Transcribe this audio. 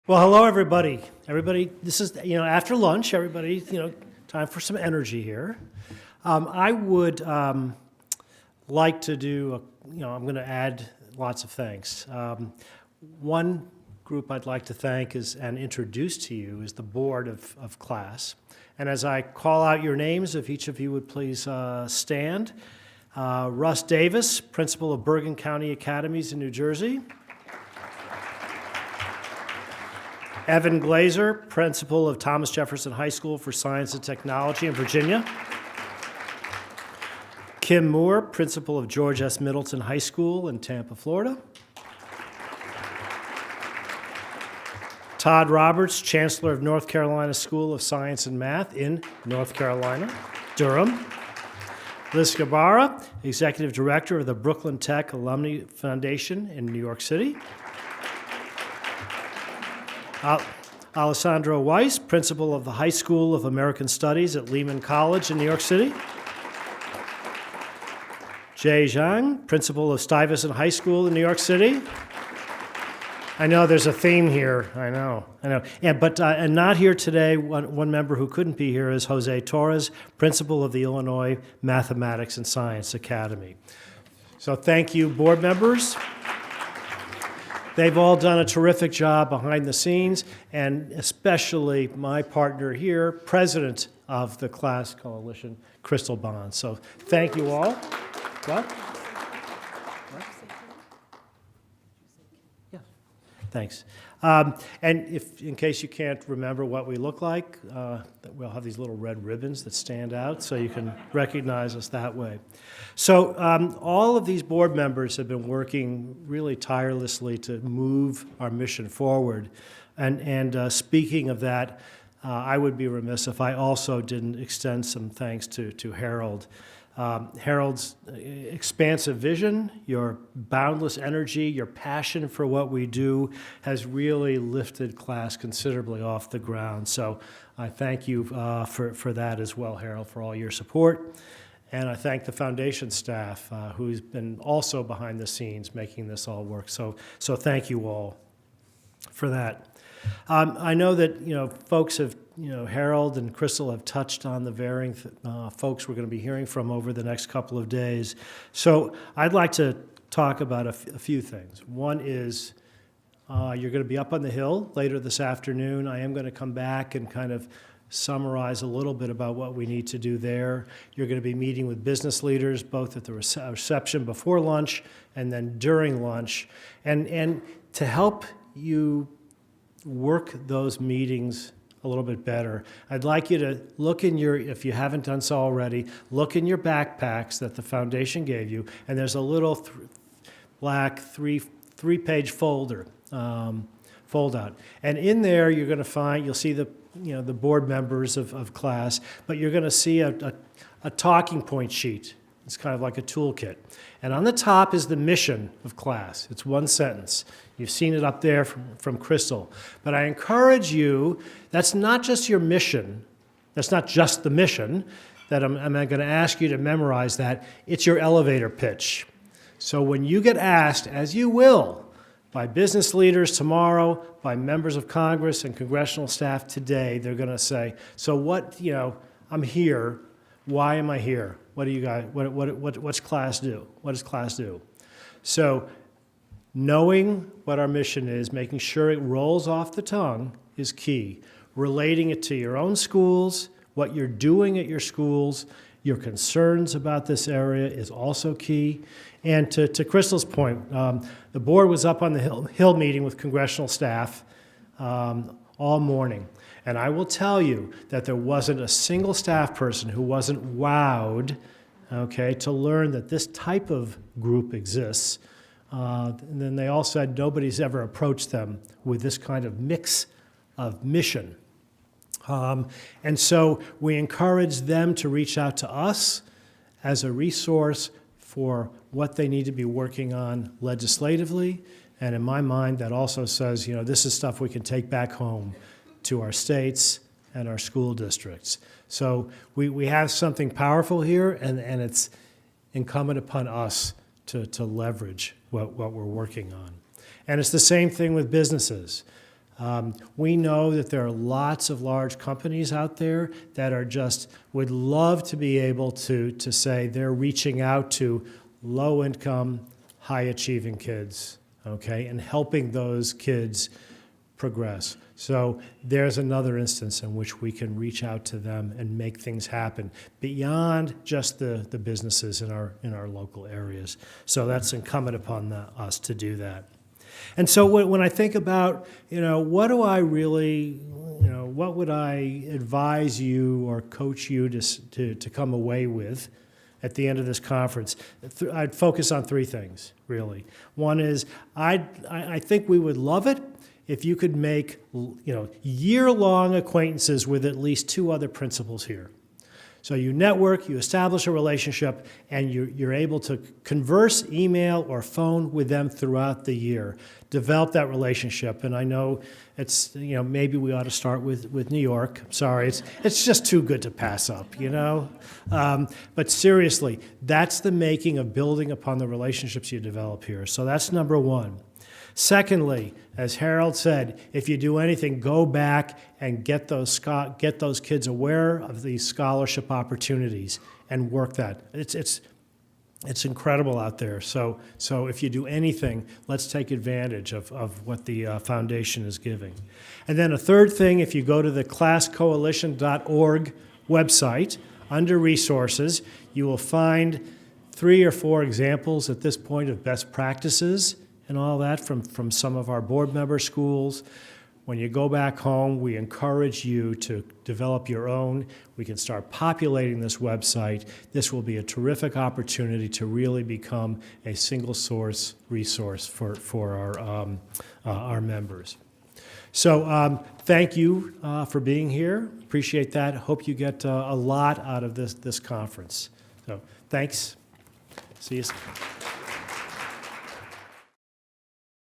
Well, hello, everybody. Everybody, this is, after lunch, everybody, time for some energy here. I would like to do, I'm going to add lots of thanks. One group I'd like to thank and introduce to you is the board of class. And as I call out your names, if each of you would please stand. Russ Davis, principal of Bergen County Academies in New Jersey. Evan Glazer, principal of Thomas Jefferson High School for Science and Technology in Virginia. Kim Moore, principal of George S. Middleton High School in Tampa, Florida. Todd Roberts, chancellor of North Carolina School of Science and Math in North Carolina, Durham. Liz Gabara, executive director of the Brooklyn Tech Alumni Foundation in New York City. Alessandro Weiss, principal of the High School of American Studies at Lehman College in New York City. Jay Zhang, principal of Stuyvesant High School in New York City. I know there's a theme here. I know. Yeah, but not here today. One member who couldn't be here is Jose Torres, principal of the Illinois Mathematics and Science Academy. So thank you, board members. They've all done a terrific job behind the scenes, and especially my partner here, president of the class coalition, Crystal Bond. So thank you all. What? Yeah. Thanks. And in case you can't remember what we look like, we'll have these little red ribbons that stand out so you can recognize us that way. So all of these board members have been working really tirelessly to move our mission forward. And speaking of that, I would be remiss if I also didn't extend some thanks to Harold. Harold's expansive vision, your boundless energy, your passion for what we do has really lifted class considerably off the ground. So I thank you for that as well, Harold, for all your support. And I thank the foundation staff who's been also behind the scenes making this all work. So thank you all for that. I know that folks have, Harold and Crystal have touched on the varying folks we're going to be hearing from over the next couple of days. So I'd like to talk about a few things. One is you're going to be up on the Hill later this afternoon. I am going to come back and kind of summarize a little bit about what we need to do there. You're going to be meeting with business leaders both at the reception before lunch and then during lunch. And to help you work those meetings a little bit better, I'd like you to look in if you haven't done so already, look in your backpacks that the foundation gave you, and there's a little black three-page folder, fold out. And in there you're going to find, you'll see the board members of class, but you're going to see a talking point sheet. It's kind of like a toolkit. And on the top is the mission of class. It's one sentence. You've seen it up there from Crystal. But I encourage you, that's not just your mission. That's not just the mission that I'm going to ask you to memorize that. It's your elevator pitch. So when you get asked, as you will, by business leaders tomorrow, by members of Congress and congressional staff today, they're going to say, so what, I'm here. Why am I here? What do you guys, what's class do? What does class do? So knowing what our mission is, making sure it rolls off the tongue is key. Relating it to your own schools, what you're doing at your schools, your concerns about this area is also key. And to Crystal's point, the board was up on the Hill meeting with congressional staff all morning. And I will tell you that there wasn't a single staff person who wasn't wowed, to learn that this type of group exists. And then they all said nobody's ever approached them with this kind of mix of mission. And so we encourage them to reach out to us as a resource for what they need to be working on legislatively. And in my mind, that also says, this is stuff we can take back home to our states and our school districts. So we have something powerful here, and it's incumbent upon us to leverage what we're working on. And it's the same thing with businesses. We know that there are lots of large companies out there that are just would love to be able to say they're reaching out to low-income, high-achieving kids, okay, and helping those kids progress. So there's another instance in which we can reach out to them and make things happen beyond just the businesses in our local areas. So that's incumbent upon us to do that. And so when I think about, what do I really, what would I advise you or coach you to come away with at the end of this conference? I'd focus on three things, really. One is I think we would love it if you could make, year-long acquaintances with at least two other principals here. So you network, you establish a relationship, and you're able to converse, email, or phone with them throughout the year. Develop that relationship. And I know it's, maybe we ought to start with New York. Sorry, it's just too good to pass up, But seriously, that's the making of building upon the relationships you develop here. So that's number one. Secondly, as Harold said, if you do anything, go back and get those kids aware of these scholarship opportunities and work that. It's incredible out there. So if you do anything, let's take advantage of what the foundation is giving. And then a third thing, if you go to the classcoalition.org website, under resources, you will find 3 or 4 examples at this point of best practices and all that from some of our board member schools. When you go back home, we encourage you to develop your own. We can start populating this website. This will be a terrific opportunity to really become a single source resource for our members. So thank you for being here. Appreciate that. Hope you get a lot out of this conference. So thanks. See you soon.